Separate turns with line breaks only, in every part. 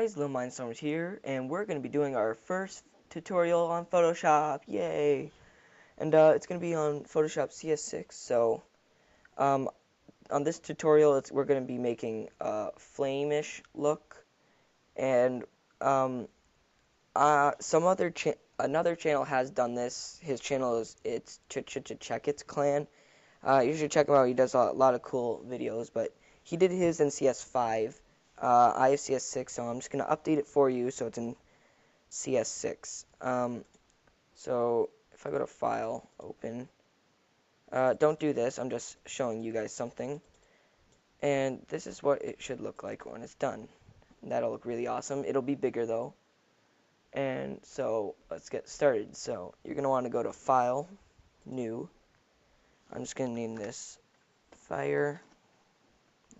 guys, Lil Mindstorms here, and we're going to be doing our first tutorial on Photoshop, yay! And it's going to be on Photoshop CS6, so um, on this tutorial we're going to be making a flame-ish look, and another channel has done this. His channel it's Check It's Clan. You should check him out, he does a lot of cool videos, but he did his in CS5. I have cs6, so I'm just going to update it for you so it's in cs6. So if I go to File, Open, don't do this, I'm just showing you guys something. And this is what it should look like when it's done. That'll look really awesome. It'll be bigger though. And so let's get started. So you're going to want to go to File, New. I'm just going to name this Fire.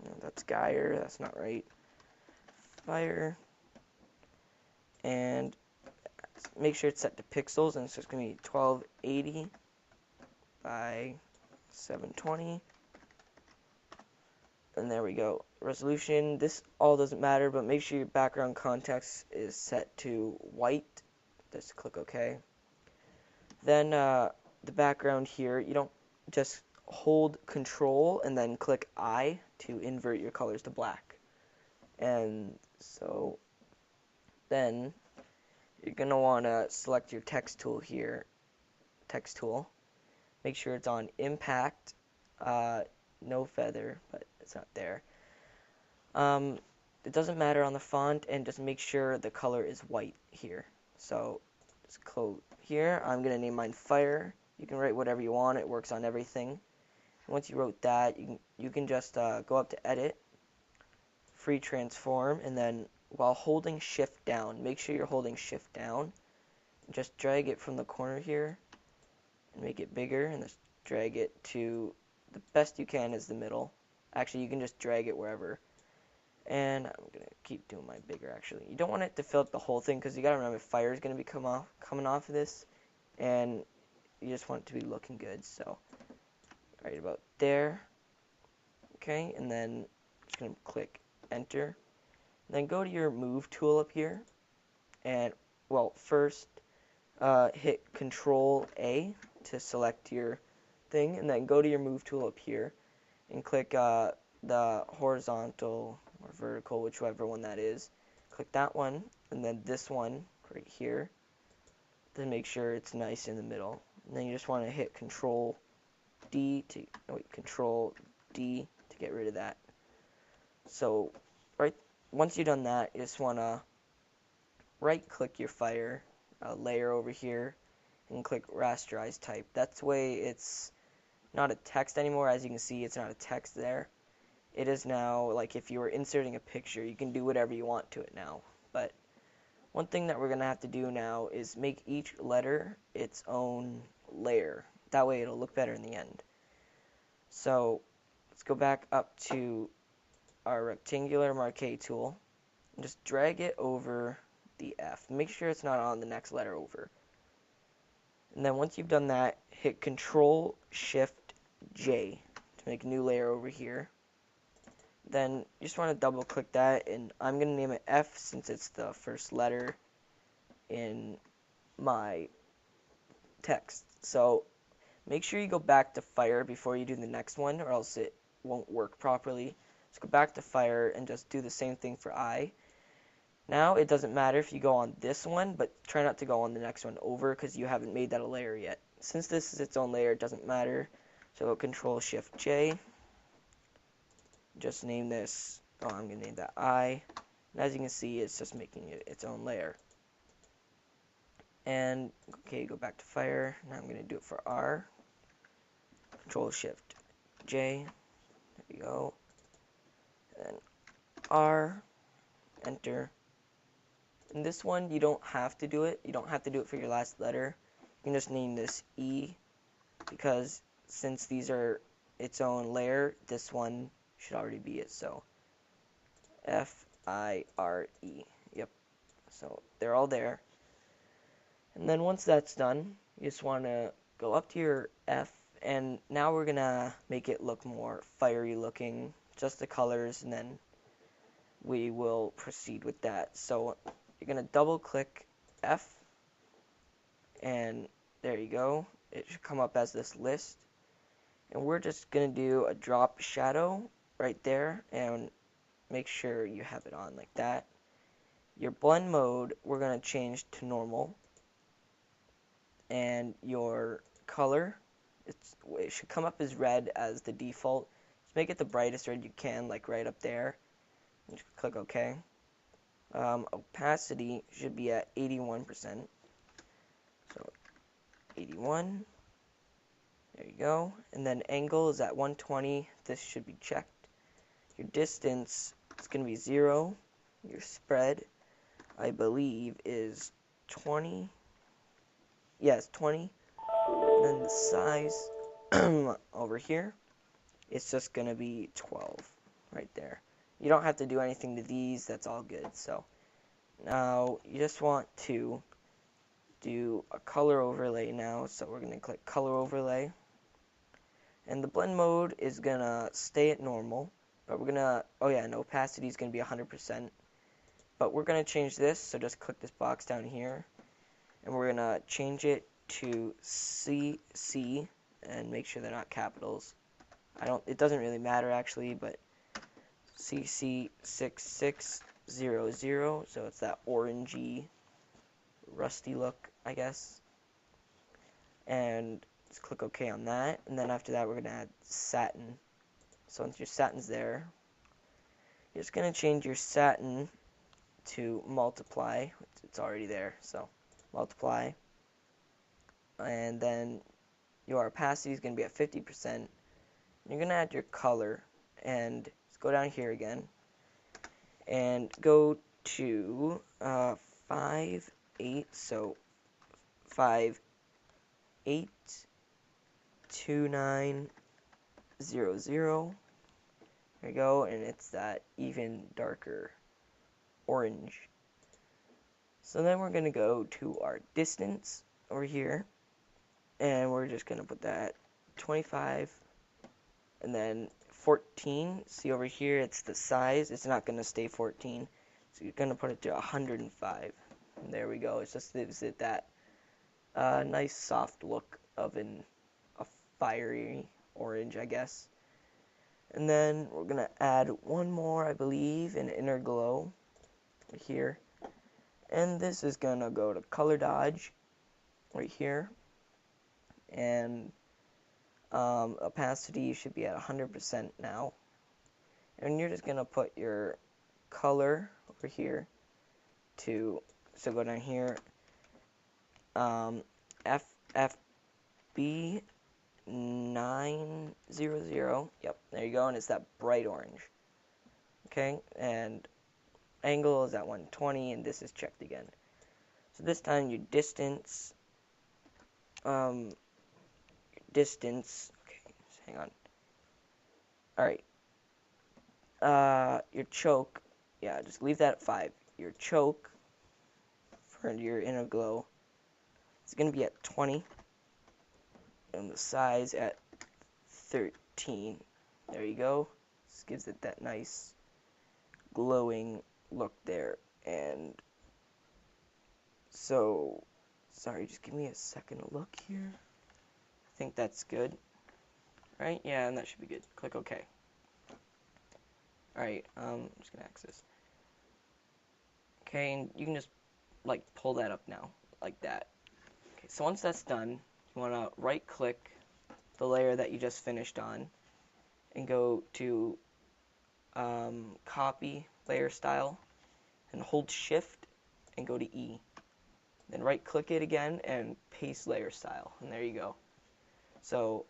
No, that's Geyer, that's not right. Fire, and make sure it's set to pixels, and so it's going to be 1280 by 720, and there we go. Resolution, this all doesn't matter, but make sure your background context is set to white. Just click OK. Then the background here, you don't just hold Control and then click I to invert your colors to black. And so then you're going to want to select your text tool here, text tool. Make sure it's on impact, no feather, but it's not there. It doesn't matter on the font, and just make sure the color is white here. So just close here. I'm going to name mine Fire. You can write whatever you want, it works on everything. Once you wrote that, you can just go up to Edit, Free Transform, and then while holding Shift down, make sure you're holding Shift down. Just drag it from the corner here and make it bigger, and just drag it to the best you can is the middle. Actually, you can just drag it wherever. And I'm going to keep doing mine bigger, actually. You don't want it to fill up the whole thing, because you got to remember fire is going to be coming off of this, and you just want it to be looking good. So right about there. Okay, and then just going to click Enter. Then go to your Move tool up here, and well, first hit Control A to select your thing, and then go to your Move tool up here and click the horizontal or vertical, whichever one that is. Click that one, and then this one right here. Then make sure it's nice in the middle. And then you just want to hit Control Control D to get rid of that. So once you've done that, you just want to right-click your fire layer over here and click Rasterize Type. That's the way it's not a text anymore. As you can see, it's not a text there. It is now, like if you were inserting a picture, you can do whatever you want to it now. But one thing that we're going to have to do now is make each letter its own layer. That way it'll look better in the end. So let's go back up to our rectangular marquee tool and just drag it over the F. Make sure it's not on the next letter over. And then once you've done that, hit Control Shift J to make a new layer over here. Then you just want to double click that, and I'm going to name it F since it's the first letter in my text. So make sure you go back to Fire before you do the next one, or else it won't work properly. Just go back to Fire and just do the same thing for I. Now it doesn't matter if you go on this one, but try not to go on the next one over, because you haven't made that a layer yet. Since this is its own layer, it doesn't matter. So Control Shift J. Just name this, I'm going to name that I. And as you can see, it's just making it its own layer. And, okay, go back to Fire. Now I'm going to do it for R. Control Shift J. There we go. And then R. Enter. And this one, you don't have to do it. You don't have to do it for your last letter. You can just name this E, because since these are its own layer, this one should already be it. So F-I-R-E. Yep. So they're all there. And then once that's done, you just want to go up to your F, and now we're going to make it look more fiery looking, just the colors, and then we will proceed with that. So you're going to double click F, and there you go. It should come up as this list. And we're just going to do a drop shadow right there, and make sure you have it on like that. Your blend mode, we're going to change to normal. And your color, it should come up as red as the default. Just make it the brightest red you can, like right up there. And just click OK. Opacity should be at 81%. So 81. There you go. And then angle is at 120. This should be checked. Your distance is going to be 0. Your spread, I believe, is 20. Yes, 20. And then the size over here, it's just going to be 12 right there. You don't have to do anything to these. That's all good. So now you just want to do a color overlay now. So we're going to click color overlay. And the blend mode is going to stay at normal. But we're going to, oh yeah, and opacity is going to be 100%. But we're going to change this. So just click this box down here. And we're going to change it to CC and make sure they're not capitals. It doesn't really matter actually, but cs600, so it's that orangey, rusty look, I guess. And let's click OK on that, and then after that we're going to add satin. So once your satin's there, you're just going to change your satin to multiply. It's already there, so multiply. And then your opacity is going to be at 50%. You're going to add your color, and let's go down here again, and go to 5, 8, so 5, 8, 2, 9, 0, 0. There you go, and it's that even darker orange. So then we're going to go to our distance over here, and we're just going to put that 25, and then 14. See over here, it's the size. It's not going to stay 14, so you're going to put it to 105. And there we go. It just gives it that nice soft look of a fiery orange, I guess. And then we're going to add one more, I believe, an inner glow here. And this is going to go to color dodge right here. And opacity should be at 100% now. And you're just going to put your color over here to, so go down here, FFB 900, yep, there you go, and it's that bright orange. Okay, and angle is at 120, and this is checked again. So this time your distance, okay, just hang on. Alright, your choke, yeah, just leave that at 5. Your choke for your inner glow is going to be at 20, and the size at 13. There you go. This gives it that nice glowing look there. And so, sorry, just give me a second to look here. I think that's good. Right? Yeah, and that should be good. Click OK. Alright, I'm just going to access. Okay, and you can just, like, pull that up now, like that. Okay, so once that's done, you want to right-click the layer that you just finished on, and go to Copy, Layer Style, and hold Shift, and go to E. Then right-click it again, and paste Layer Style, and there you go. So,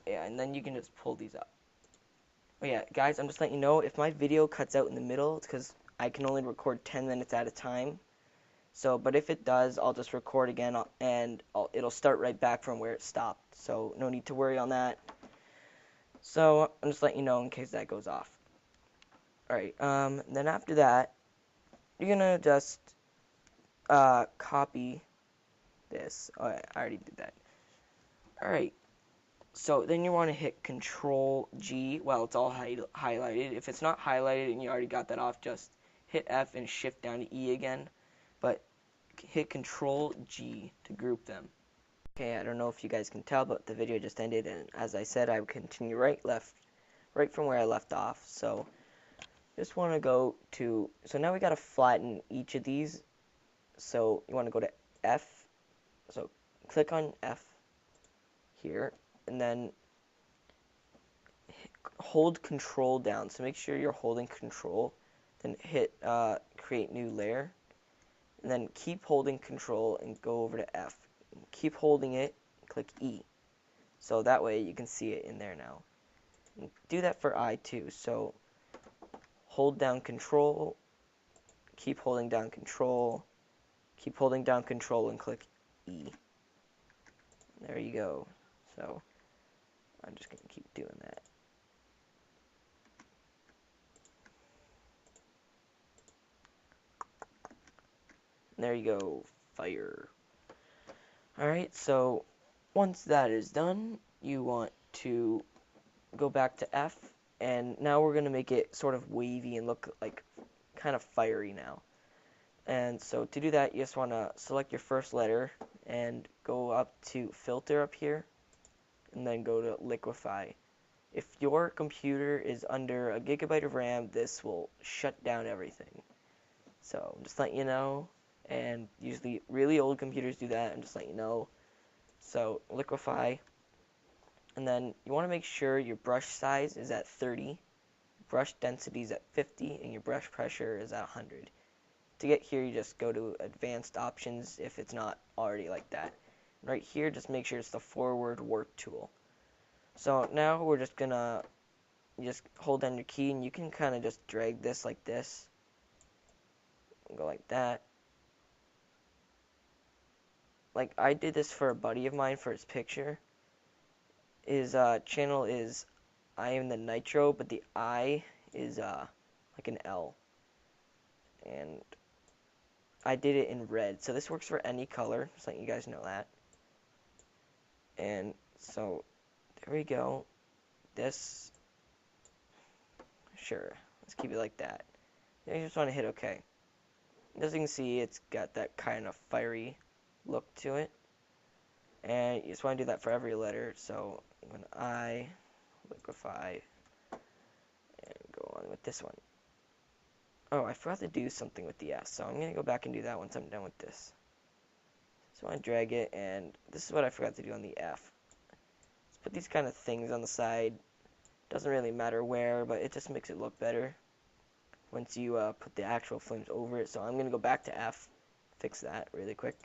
yeah, and then you can just pull these up. Oh yeah, guys, I'm just letting you know, if my video cuts out in the middle, it's because I can only record 10 minutes at a time. So, but if it does, I'll just record again, and it'll start right back from where it stopped. So, no need to worry on that. So, I'm just letting you know in case that goes off. Alright, then after that, you're gonna just copy this. Oh, I already did that. Alright, So then you want to hit Control G while it's all highlighted. If it's not highlighted and you already got that off, just hit F and shift down to E again. But hit Control G to group them. Okay, I don't know if you guys can tell, but the video just ended, and as I said, I would continue right from where I left off. So just want to go to, so now we got to flatten each of these. So you want to go to F, so click on F here, and then hold Control down. So make sure you're holding Control, then hit create new layer, and then keep holding Control and go over to F. Keep holding it, click E. So that way you can see it in there now. And do that for I too. So hold down Control, keep holding down Control, keep holding down Control, and click E. There you go. So I'm just going to keep doing that. There you go, fire. Alright, so once that is done, you want to go back to F, and now we're going to make it sort of wavy and look like kind of fiery now. And so to do that, you just want to select your first letter and go up to Filter up here, and then go to Liquify. If your computer is under a gigabyte of RAM, this will shut down everything. So just let you know. And usually really old computers do that, and just let you know. So liquefy, and then you want to make sure your brush size is at 30, brush density is at 50, and your brush pressure is at 100. To get here, you just go to advanced options if it's not already like that. And right here, just make sure it's the forward warp tool. So now we're just gonna, you just hold down your key, and you can kind of just drag this like this, and go like that. Like I did this for a buddy of mine for his picture. His channel is I am the Nitro, but the I is like an L. And I did it in red. So this works for any color, just letting you guys know that. And so there we go. This, sure, let's keep it like that. Then you just want to hit OK. As you can see, it's got that kind of fiery look to it. And you just want to do that for every letter. So I'm going to I, liquefy, and go on with this one. Oh, I forgot to do something with the S, so I'm going to go back and do that once I'm done with this. So I drag it, and this is what I forgot to do on the F. Let's put these kind of things on the side. Doesn't really matter where, but it just makes it look better once you put the actual flames over it. So I'm going to go back to F, fix that really quick.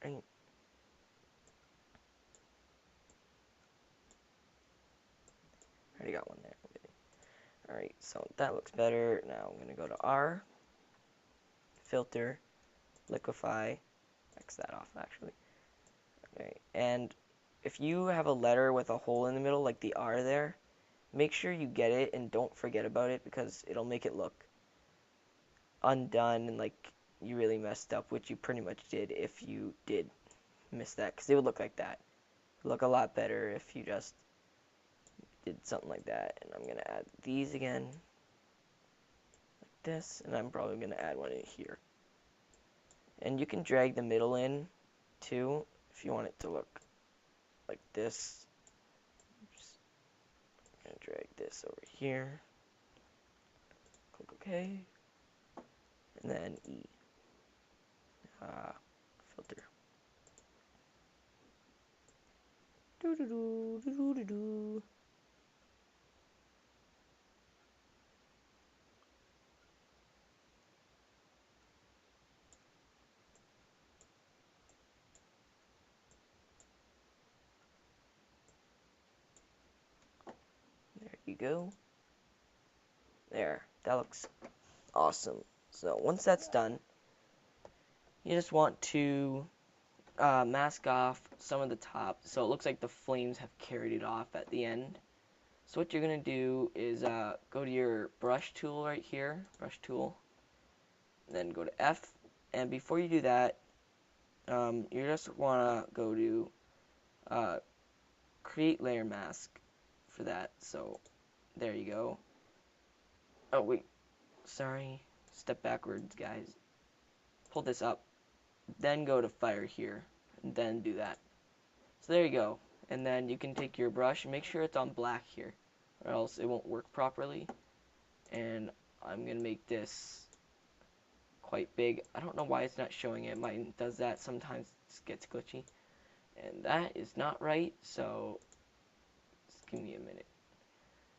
Right. Already got one there. Alright, so that looks better. Now I'm going to go to R, Filter, Liquefy, X that off actually. Okay, and if you have a letter with a hole in the middle, like the R there, make sure you get it and don't forget about it, because it'll make it look undone and like you really messed up, which you pretty much did if you did miss that, because it would look like that. It would look a lot better if you just did something like that. And I'm going to add these again, like this, and I'm probably going to add one in here. And you can drag the middle in too if you want it to look like this. Oops. I'm going to drag this over here. Click OK. And then E. Filter. Doo-doo-doo, doo-doo-doo-doo. There you go. There. That looks awesome. So once that's done, you just want to mask off some of the top so it looks like the flames have carried it off at the end. So what you're going to do is go to your brush tool right here, brush tool, then go to F, and before you do that, you just want to go to create layer mask for that. So there you go. Oh wait, sorry, step backwards, guys. Pull this up, then go to fire here, and then do that. So there you go. And then you can take your brush and make sure it's on black here, or else it won't work properly. And I'm gonna make this quite big. I don't know why it's not showing it. Mine does that sometimes. It gets glitchy, and that is not right. So just give me a minute.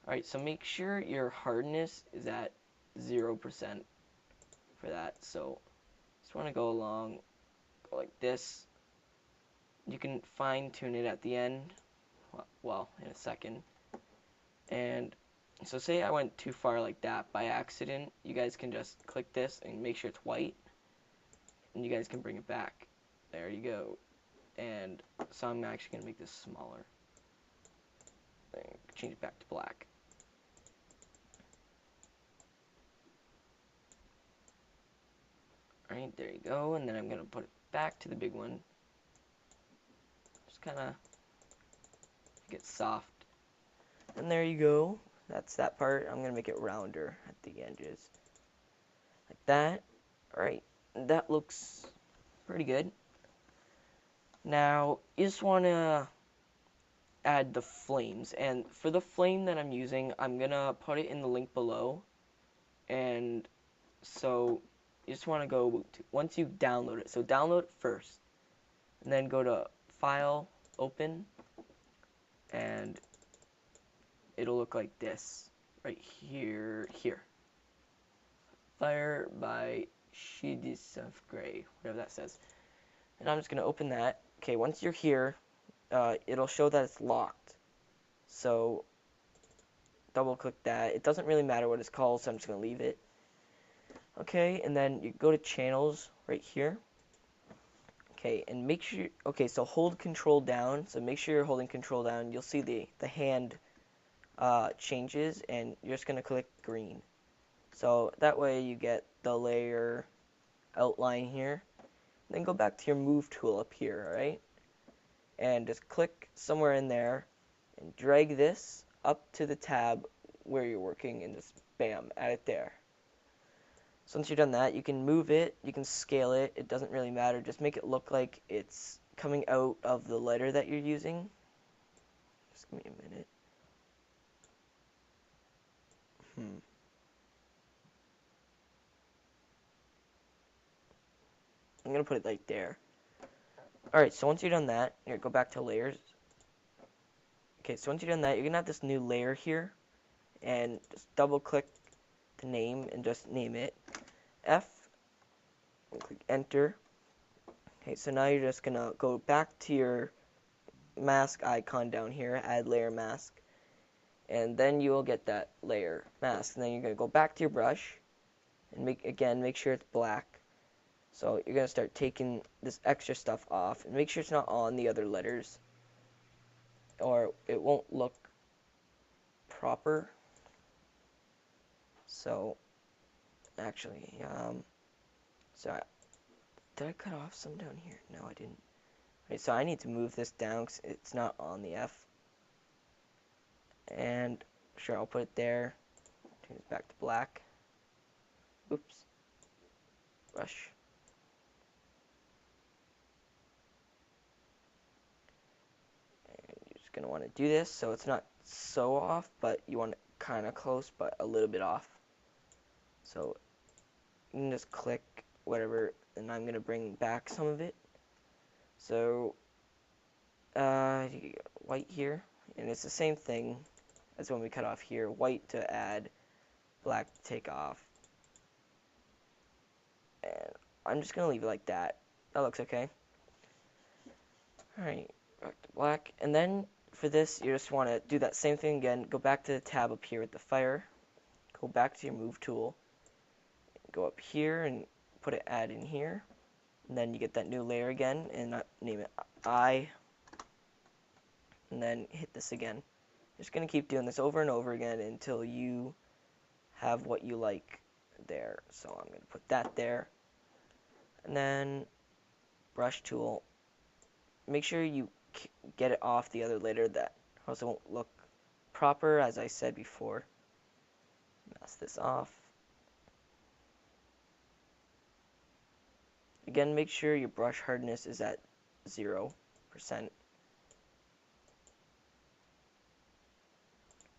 All right. So make sure your hardness is at 0% for that. So just want to go along, go like this. You can fine tune it at the end. Well, in a second. And so say I went too far like that by accident, you guys can just click this and make sure it's white, and you guys can bring it back. There you go. And so I'm actually going to make this smaller. Change it back to black. Alright, there you go. And then I'm going to put it back to the big one. Just kind of get soft. And there you go. That's that part. I'm going to make it rounder at the edges. Like that. Alright, that looks pretty good. Now, you just want to add the flames. And for the flame that I'm using, I'm going to put it in the link below. And so, you just want to go, once you download it, so download it first. And then go to File, Open, and it'll look like this. Right here. Fire by cs6 gray, whatever that says. And I'm just going to open that. Okay, once you're here, it'll show that it's locked. So double click that. It doesn't really matter what it's called, so I'm just going to leave it. Okay, and then you go to channels right here. Okay, and make sure, okay, so hold control down. So make sure you're holding control down. You'll see the hand changes, and you're just going to click green. So that way you get the layer outline here. Then go back to your move tool up here, alright? And just click somewhere in there and drag this up to the tab where you're working and just bam, add it there. So once you've done that, you can move it, you can scale it, it doesn't really matter, just make it look like it's coming out of the letter that you're using. Just give me a minute. I'm going to put it right there. Alright, so once you've done that, here, go back to layers. Okay, so once you've done that, you're going to have this new layer here. And just double click the name and just name it F. And click enter. Okay, so now you're just going to go back to your mask icon down here, add layer mask. And then you will get that layer mask. And then you're going to go back to your brush and make sure it's black. So you're going to start taking this extra stuff off and make sure it's not on the other letters or it won't look proper. So actually, so did I cut off some down here? No, I didn't. Okay, so I need to move this down because it's not on the F. And sure, I'll put it there. Turn it back to black. Oops. Brush. Going to want to do this so it's not so off, but you want it kind of close but a little bit off. So you can just click whatever, and I'm going to bring back some of it. So white here, and it's the same thing as when we cut off here. White to add, black to take off, and I'm just going to leave it like that. That looks okay. Alright, back to black, and then for this, you just want to do that same thing again. Go back to the tab up here with the fire. Go back to your move tool. Go up here and put it add in here. And then you get that new layer again and name it I. And then hit this again. You're just going to keep doing this over and over again until you have what you like there. So I'm going to put that there. And then brush tool. Make sure you get it off the other letter or else it won't look proper, as I said before. Mask this off. Again, make sure your brush hardness is at 0%.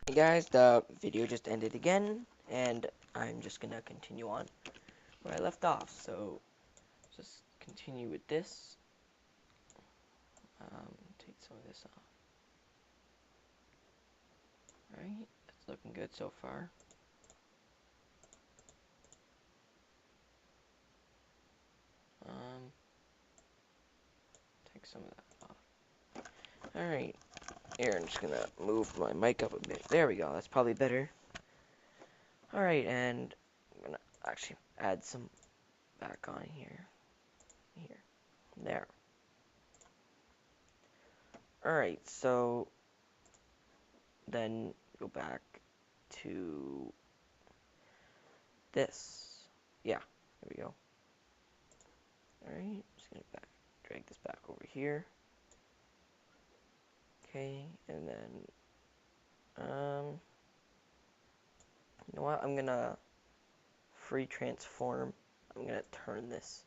Hey guys, the video just ended again, and I'm just gonna continue on where I left off. So just continue with this. Take some of this off. Alright, that's looking good so far. Take some of that off. Alright, here I'm just gonna move my mic up a bit. There we go, that's probably better. Alright, and I'm gonna actually add some back on here. There. Alright, so then go back to this. Yeah, there we go. Alright, just gonna drag this back over here. Okay, and then, you know what, I'm gonna free transform. I'm gonna turn this.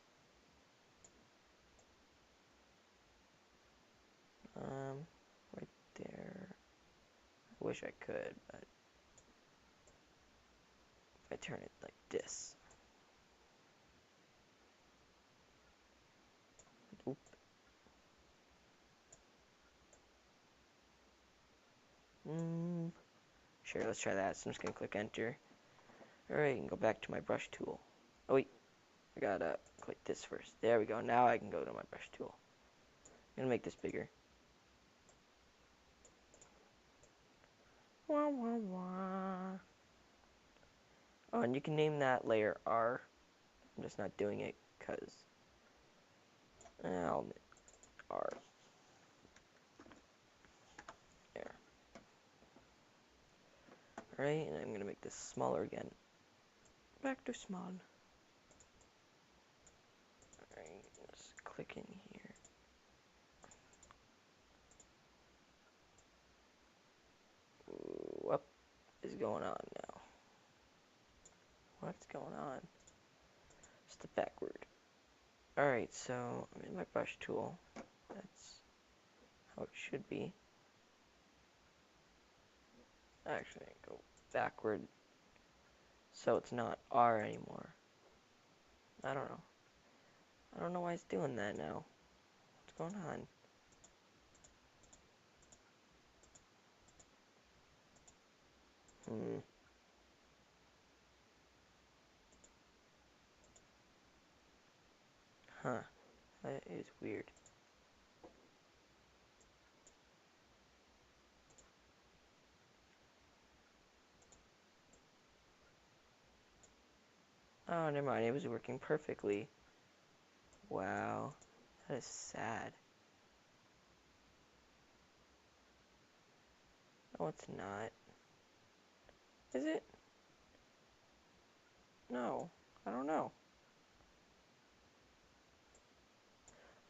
Right there. I wish I could, but if I turn it like this. Oop. Sure, let's try that. So I'm just gonna click enter. Alright, and go back to my brush tool. Oh wait, I gotta click this first. There we go. Now I can go to my brush tool. I'm gonna make this bigger. Wah, wah, wah. Oh, and you can name that layer R. I'm just not doing it because I'll R. There. Alright, and I'm gonna make this smaller again. Back to small. Alright, just click in here. What is going on now? What's going on? Step backward. Alright, so I'm in my brush tool. That's how it should be. Actually, go backward so it's not R anymore. I don't know. I don't know why it's doing that now. What's going on? Huh. That is weird. Oh, never mind. It was working perfectly. Wow. That is sad. No, it's not. Is it? No. I don't know.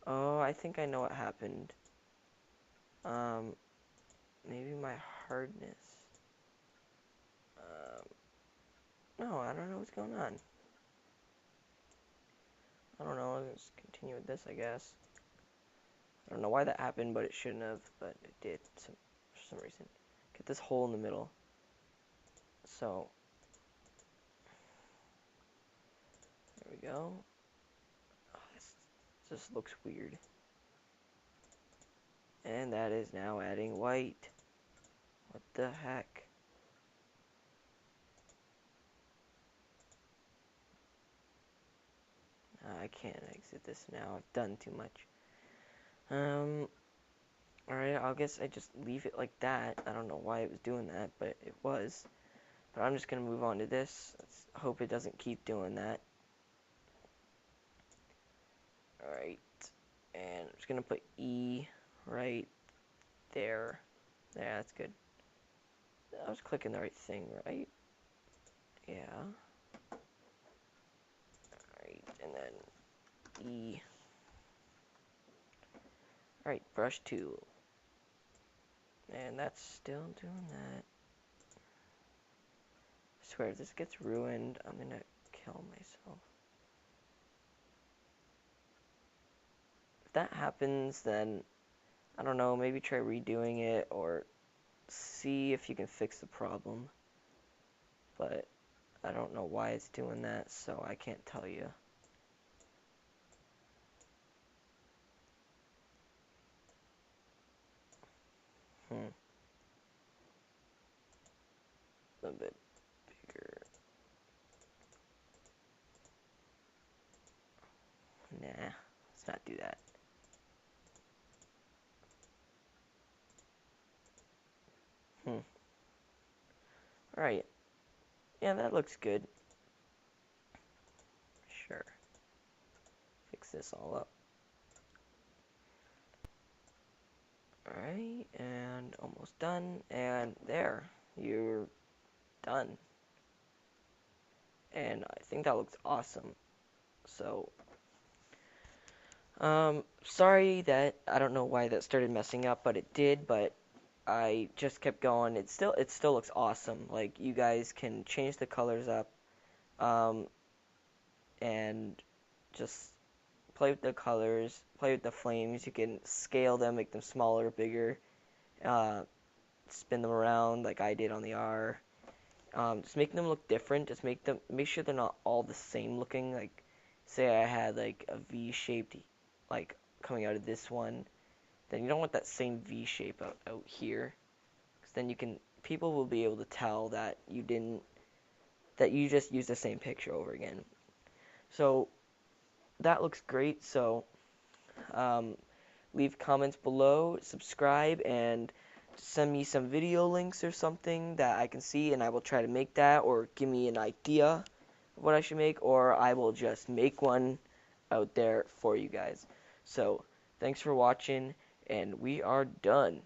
Oh, I think I know what happened. Maybe my hardness. No, I don't know what's going on. I don't know. Let's continue with this, I guess. I don't know why that happened, but it shouldn't have, but it did for some reason. Get this hole in the middle. So, there we go. Oh, this just looks weird. And that is now adding white. What the heck? I can't exit this now. I've done too much. Alright, I guess I just leave it like that. I don't know why it was doing that, but it was. But I'm just going to move on to this. Let's hope it doesn't keep doing that. Alright. And I'm just going to put E right there. There, that's good. I was clicking the right thing, right? Yeah. Alright, and then E. Alright, brush tool. And that's still doing that. I swear, if this gets ruined, I'm gonna kill myself. If that happens, then, I don't know, maybe try redoing it, or see if you can fix the problem. But I don't know why it's doing that, so I can't tell you. A bit bigger. Nah, let's not do that. Alright. Yeah, that looks good. Sure. Fix this all up. Alright, and almost done. And there. You're done. And I think that looks awesome. So, sorry that, I don't know why that started messing up, but it did, but I just kept going. It still looks awesome. Like, you guys can change the colors up, and just play with the colors, play with the flames. You can scale them, make them smaller, bigger, uh, spin them around like I did on the R. Just make them look different. Just make sure they're not all the same looking. Like, say I had like a V-shaped, like coming out of this one, then you don't want that same V shape out here, because then people will be able to tell that you just used the same picture over again. So that looks great. So leave comments below, subscribe, and send me some video links or something that I can see, and I will try to make that, or give me an idea of what I should make, or I will just make one out there for you guys. So, thanks for watching, and we are done.